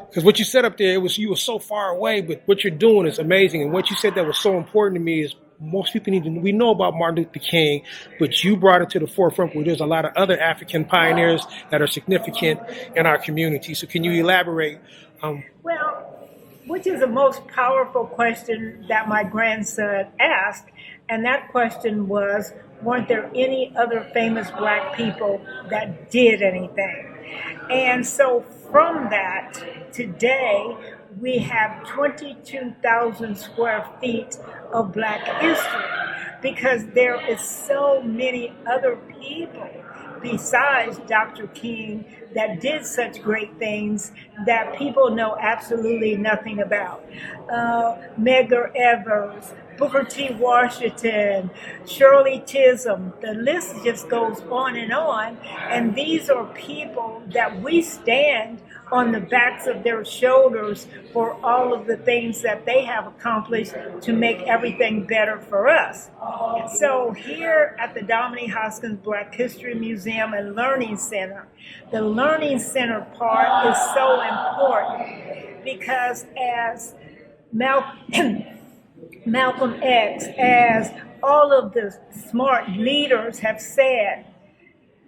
Because what you said up there, you were so far away, but what you're doing is amazing. And what you said that was so important to me is most people we know about Martin Luther King, but you brought it to the forefront where there's a lot of other African pioneers that are significant in our community. So can you elaborate? Well, which is the most powerful question that my grandson asked, and that question was, weren't there any other famous black people that did anything? And so from that, today, we have 22,000 square feet of black history because there is so many other people besides Dr. King that did such great things that people know absolutely nothing about. Medgar Evers, Booker T. Washington, Shirley Chisholm, the list just goes on. And these are people that we stand on the backs of their shoulders for all of the things that they have accomplished to make everything better for us. So here at the Domini Hoskins Black History Museum and Learning Center, the Learning Center part is so important because as Malcolm X, as all of the smart leaders have said,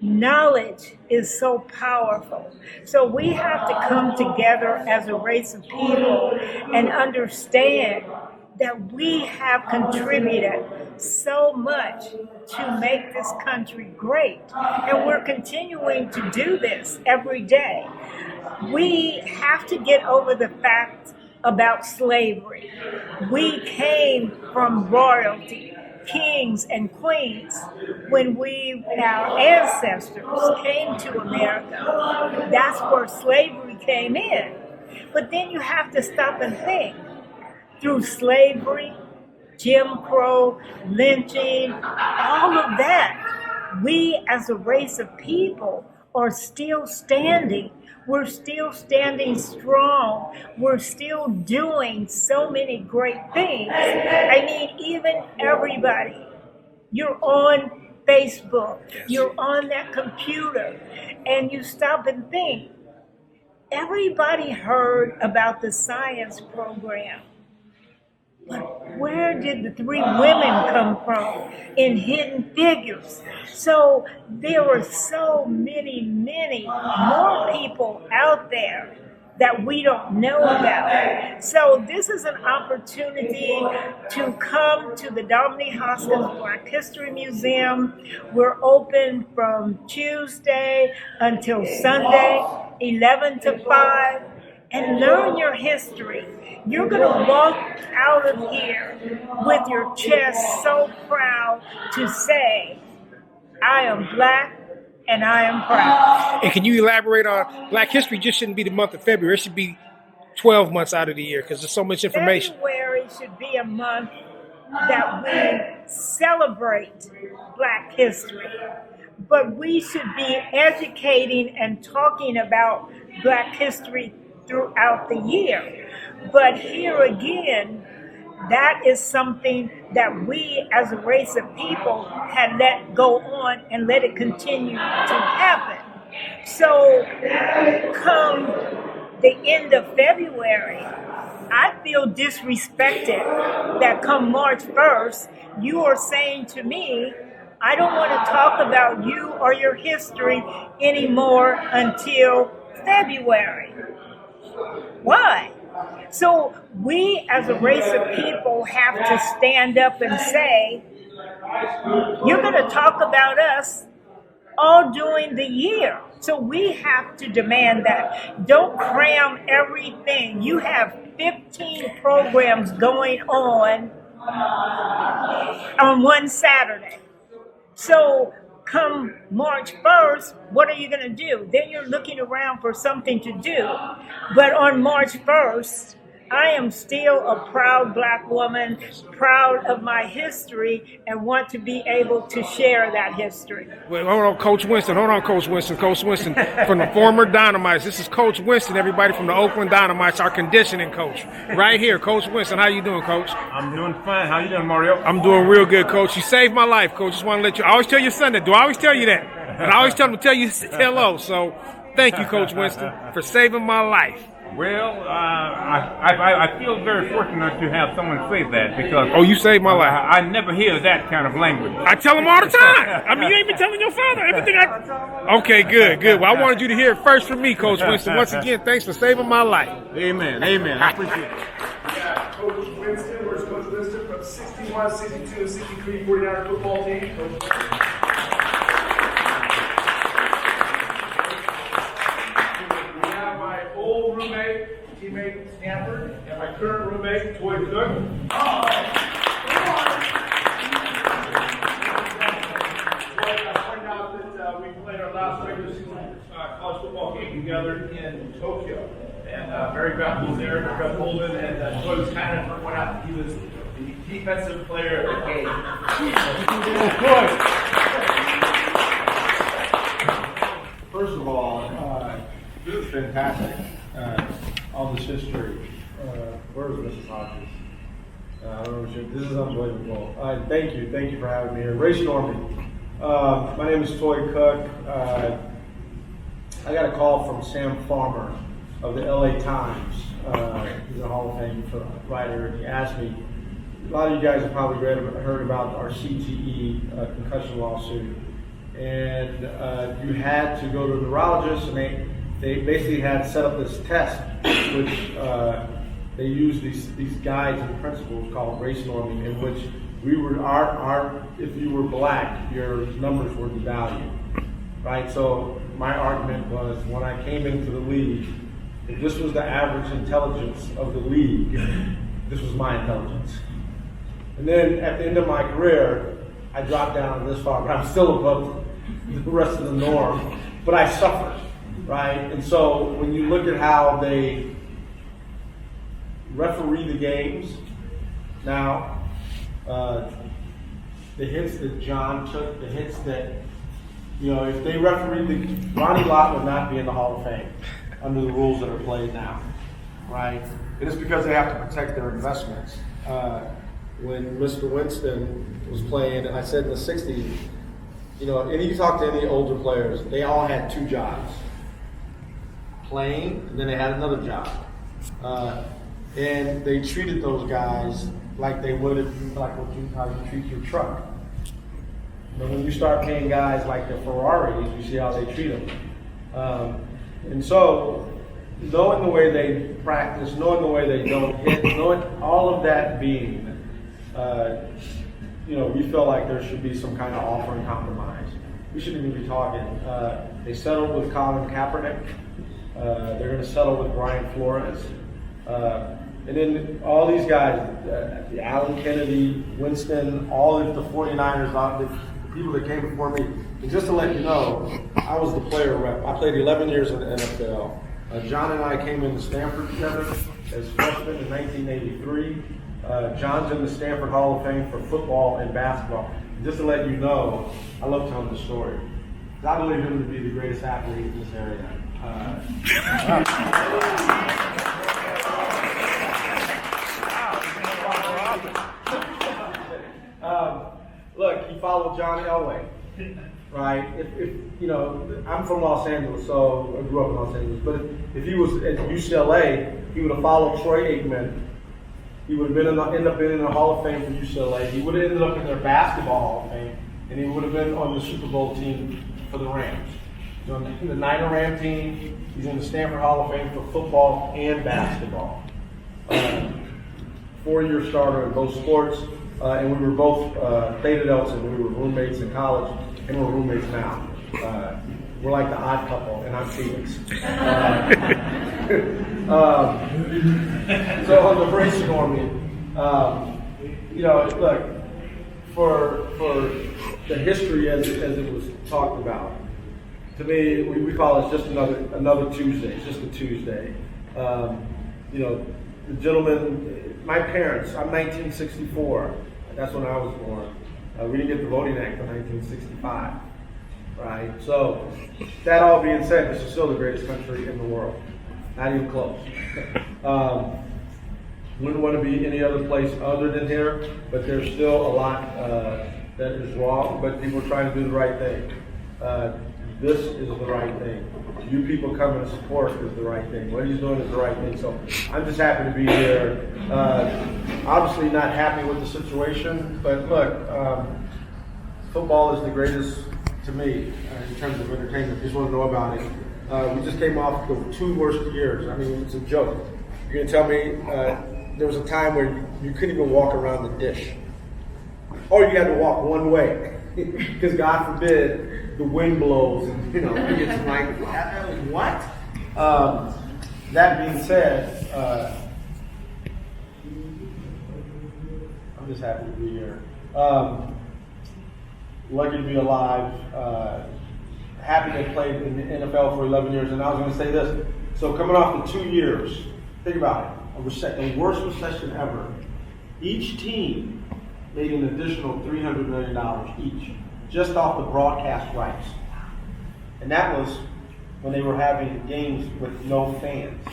knowledge is so powerful. So we have to come together as a race of people and understand that we have contributed so much to make this country great. And we're continuing to do this every day. We have to get over the fact about slavery. We came from royalty, kings and queens, when our ancestors came to America. That's where slavery came in. But then you have to stop and think. Through slavery, Jim Crow, lynching, all of that, we as a race of people are still standing. We're still standing strong. We're still doing so many great things. I mean, even everybody, you're on Facebook, you're on that computer, and you stop and think. Everybody heard about the science program. But where did the three women come from in Hidden Figures? So there were so many more people out there that we don't know about. So this is an opportunity to come to the Domini Hoskins Black History Museum. We're open from Tuesday until Sunday, 11 to 5, and learn your history. You're going to walk out of here with your chest so proud to say, I am black and I am proud. And can you elaborate on Black History just shouldn't be the month of February. It should be 12 months out of the year because there's so much information. February should be a month that we celebrate Black history. But we should be educating and talking about Black history throughout the year. But here again, that is something that we as a race of people had let go on and let it continue to happen. So come the end of February, I feel disrespected that come March 1st, you are saying to me, I don't want to talk about you or your history anymore until February. Why? So we as a race of people have to stand up and say, you're going to talk about us all during the year. So we have to demand that. Don't cram everything. You have 15 programs going on one Saturday. So come March 1st, what are you going to do? Then you're looking around for something to do. But on March 1st, I am still a proud black woman, proud of my history, and want to be able to share that history. Wait, hold on, Coach Winston. Coach Winston from the former Dynamites. This is Coach Winston, everybody from the Oakland Dynamites, our conditioning coach. Right here, Coach Winston. How you doing, Coach? I'm doing fine. How you doing, Mario? I'm doing real good, Coach. You saved my life, Coach. Just want to let you. I always tell your son that. Do I always tell you that? And I always tell him to tell you hello. So thank you, Coach Winston, for saving my life. Well, I feel very fortunate to have someone say that because Oh, you saved my life. I never hear that kind of language. I tell him all the time. I mean, you ain't been telling your father everything. Okay, good. Well, I wanted you to hear it first from me, Coach Winston. Once again, thanks for saving my life. Amen. I appreciate it. Yeah, Coach Winston, where's Coach Winston from 61, 62, and 63 49er football team? We have my old roommate, teammate Stanford, and my current roommate, Toy Cook. We played our last regular season college football game together in Tokyo. And Barry Beck was there, Barry Golden, and Toy was kind enough to point out that he was the defensive player of the game. First of all, this is fantastic. All this history. Where's Mrs. Hoskins? I don't know. This is unbelievable. Thank you for having me here. Race Normie. My name is Toy Cook. I got a call from Sam Farmer of the LA Times. He's a Hall of Fame writer, and he asked me, a lot of you guys have probably heard about our CTE concussion lawsuit, and you had to go to a neurologist, and they basically had set up this test, which they used these guides and principles called race norming, in which we were if you were black, your numbers were devalued, right? So my argument was, when I came into the league, if this was the average intelligence of the league, this was my intelligence. And then at the end of my career, I dropped down this far, but I'm still above the rest of the norm. But I suffered, right? And so when you look at how they referee the games, now the hits that John took, the hits that, if they refereed Ronnie Lott would not be in the Hall of Fame under the rules that are played now, right? It is because they have to protect their investments. When Mr. Winston was playing, I said in the 60s, and you talk to any older players, they all had two jobs. Playing, and then they had another job. And they treated those guys like they would how you treat your truck. But when you start paying guys like the Ferraris, you see how they treat them. And so, knowing the way they practice, knowing the way they don't hit, knowing all of that being, we feel like there should be some kind of offer and compromise. We shouldn't even be talking. They settled with Colin Kaepernick. They're going to settle with Brian Flores. And then all these guys, the Allen Kennedy, Winston, all of the 49ers, the people that came before me. And just to let you know, I was the player rep. I played 11 years in the NFL. John and I came into Stanford together as freshmen in 1983. John's in the Stanford Hall of Fame for football and basketball. And just to let you know, I love telling the story. I believe him to be the greatest athlete in this area. Look, he followed John Elway, right? I'm from Los Angeles, so I grew up in Los Angeles. But if he was at UCLA, he would have followed Troy Aikman. He would have ended up being in the Hall of Fame for UCLA. He would have ended up in their basketball Hall of Fame, and he would have been on the Super Bowl team for the Rams. He's on the Niner Ram team. He's in the Stanford Hall of Fame for football and basketball. 4-year starter in both sports. And we were both Theta Delta, and we were roommates in college, and we're roommates now. We're like the odd couple, and I'm Felix. So on the race norming, look, for the history as it was talked about, to me, we call it just another Tuesday. It's just a Tuesday. The gentleman, my parents, I'm 1964. That's when I was born. We didn't get the Voting Act until 1965, right? So, that all being said, this is still the greatest country in the world. Not even close. Wouldn't want to be any other place other than here, but there's still a lot that is wrong, but people are trying to do the right thing. this is the right thing. You people coming to support is the right thing. What he's doing is the right thing. So I'm just happy to be here. Obviously not happy with the situation, but look, football is the greatest to me in terms of entertainment. If you just want to know about it. We just came off the 2 worst years. I mean, it's a joke. You're going to tell me there was a time where you couldn't even walk around the dish. Or you had to walk one way. Because God forbid the wind blows and it's like what? That being said, I'm just happy to be here. Lucky to be alive. Happy to play in the NFL for 11 years. And I was going to say this. So coming off the 2 years, think about it. The worst recession ever. Each team made an additional $300 million each, just off the broadcast rights. And that was when they were having games with no fans.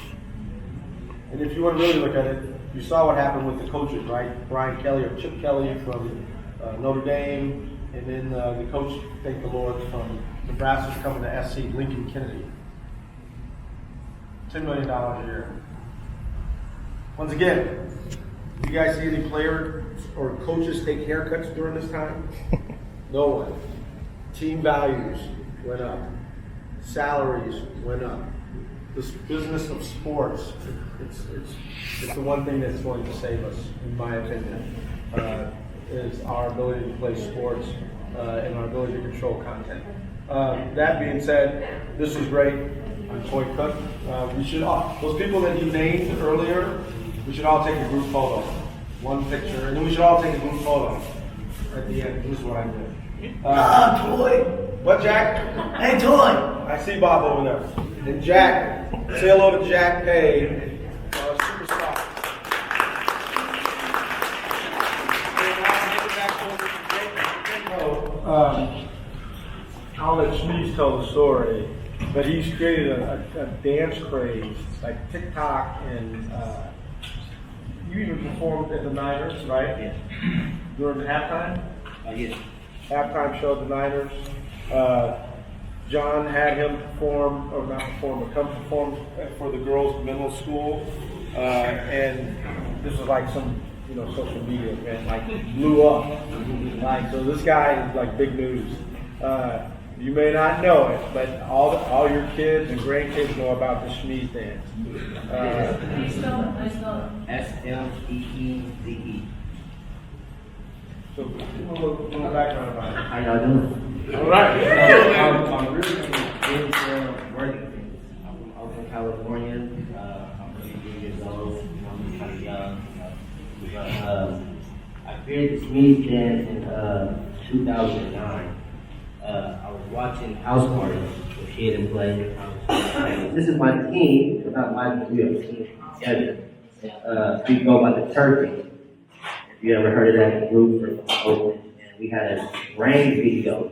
And if you want to really look at it, you saw what happened with the coaches, right? Brian Kelly or Chip Kelly from Notre Dame, and then the coach, thank the Lord, from Nebraska's coming to SC, Lincoln Kennedy. $10 million a year. Once again, do you guys see any players or coaches take haircuts during this time? No one. Team values went up. Salaries went up. This business of sports, it's the one thing that's going to save us, in my opinion, is our ability to play sports and our ability to control content. That being said, this was great. I'm Toy Cook. We should all, those people that you named earlier, we should all take a group photo. One picture, and then we should all take a group photo at the end. This is what I did. Toy. What, Jack? Hey, Toy. I see Bob over there. And Jack, say hello to Jack Pay, superstar. I'll let Shmeez tell the story, but he's created a dance craze, like TikTok, and you even performed at the Niners, right? Yeah. During halftime? Yeah. Halftime show at the Niners. John had him perform, or not perform, but come perform for the girls' middle school. And this was like some, social media event, like blew up. Like, so this guy is like big news. You may not know it, but all your kids and grandkids know about the Shmeez dance. SLEEZE. So, a little background about it. How y'all doing? All right. I'm originally in Worthington. I'm from California. I'm 23 years old. I'm kind of young. I created the Shmeez dance in 2009. I was watching House Party with Kid and Play. This is my team. It's not my team. We have a team together. We go by the Turkey. If you ever heard of that group from Oakland. And we had a rain video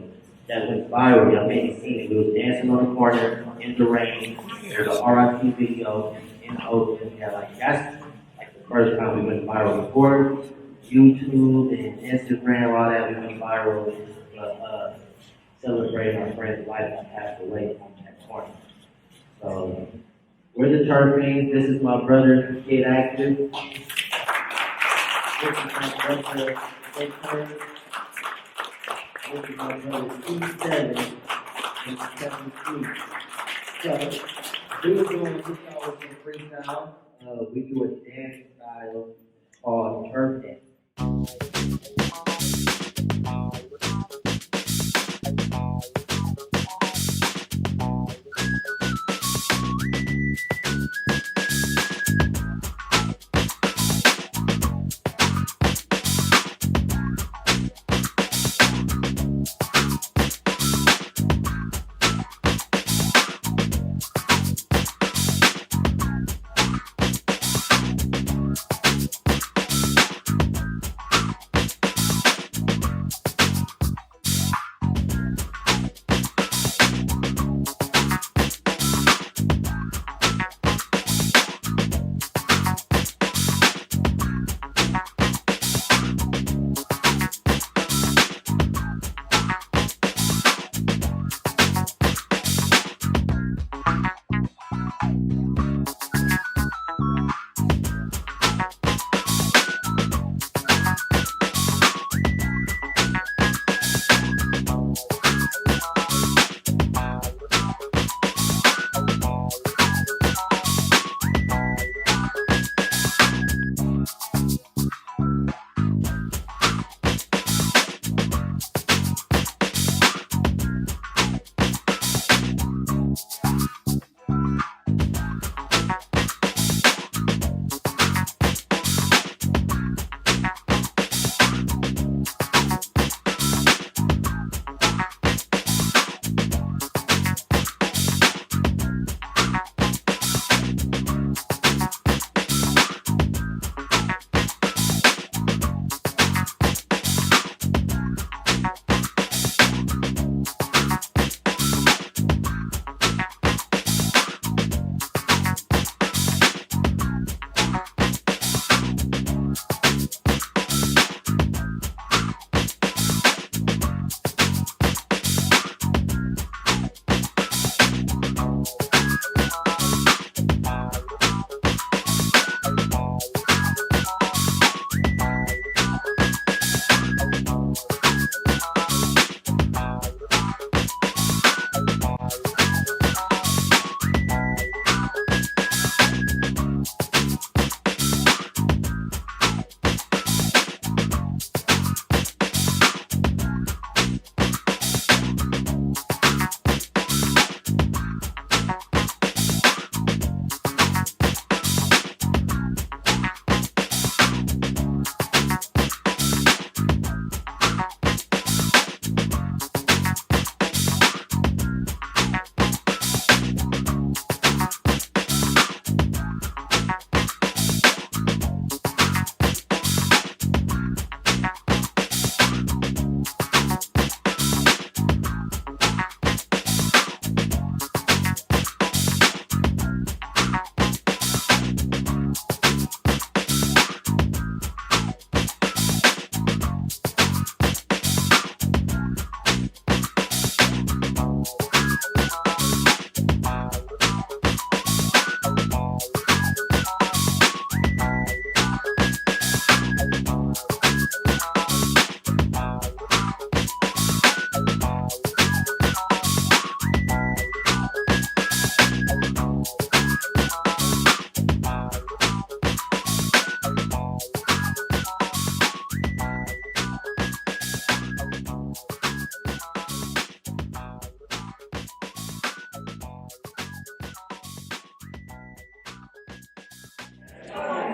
that went viral. Y'all may have seen it. We was dancing on the corner in the rain. There's an RIP video in Oakland. We had that's like the first time we went viral. Before YouTube and Instagram, all that, we went viral. Celebrating our friend's life that passed away on that corner. So, we're the Turpins. This is my brother, Kid Actor. This is my brother, Jake Curry. This is my brother, Steve Seven, and Kevin Steve. So, we were doing this always in freestyle. We do a dance style called Turf Dance.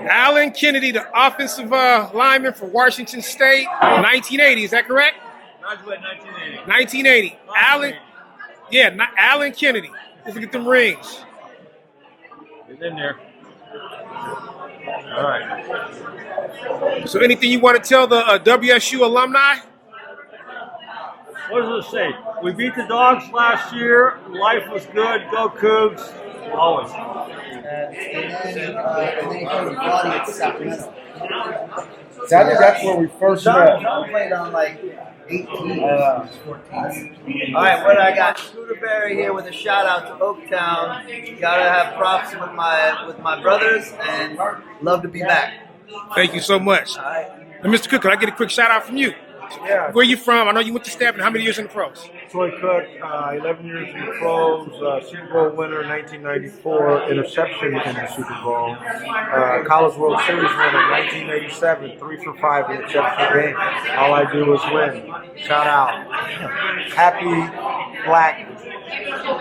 Alan Kennedy, the offensive lineman for Washington State, 1980. Is that correct? 1980. Alan, Alan Kennedy. Let's look at them rings. It's in there. All right. So anything you want to tell the WSU alumni? What does it say? We beat the Dogs last year. Life was good. Go Cougs. Always. And then he played Body at Sacramento. That's where we first met. John played on like 18, 14. All right, what I got? Scooter Berry here with a shout out to Oaktown. Gotta have props with my brothers and love to be back. Thank you so much. All right. And Mr. Cook, can I get a quick shout out from you? Yeah. Where you from? I know you went to Stafford. How many years in the pros? Troy Cook, 11 years in the pros, Super Bowl winner in 1994, interception in the Super Bowl, College World Series winner in 1987, 3 for 5 in the championship game. All I do is win. Shout out. Happy Black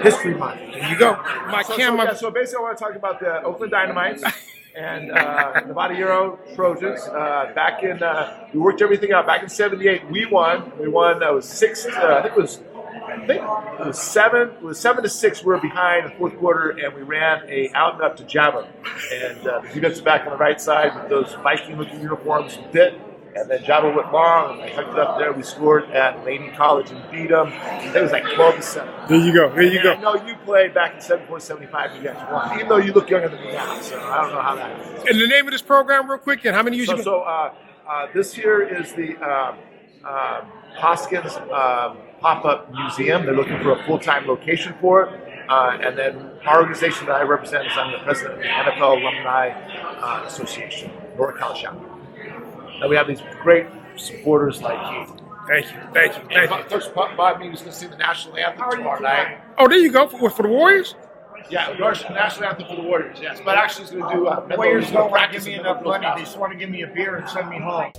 History Month. There you go. So basically, I want to talk about the Oakland Dynamites and Nevada Euro Trojans. Back in, we worked everything out. Back in '78, we won. We won. It was 6. I think it was 7. It was 7-6. We were behind in the fourth quarter, and we ran a out and up to Java. And the defensive back on the right side with those Viking-looking uniforms bit. And then Java went long, and I hooked it up there. We scored at Laney College and beat them. I think it was like 12-7. There you go. There you And go. I know you played back in 74-75. You guys won, even though you look younger than me now. So I don't know how that is. And the name of this program, real quick, and how many years you been? This here is the Hoskins pop-up museum. They're looking for a full-time location for it. And then our organization that I represent is I'm the president of the NFL Alumni Association, NorCal Chapter. And we have these great supporters like you. Thank you. Thank you. Thank you. Coach Bob me was going to sing the national anthem tomorrow night. Oh, there you go. For the Warriors? Yeah, the national anthem for the Warriors, yes. But actually he's going to do Warriors don't want to practice give me in enough the money. They just want to give me a beer and send me home.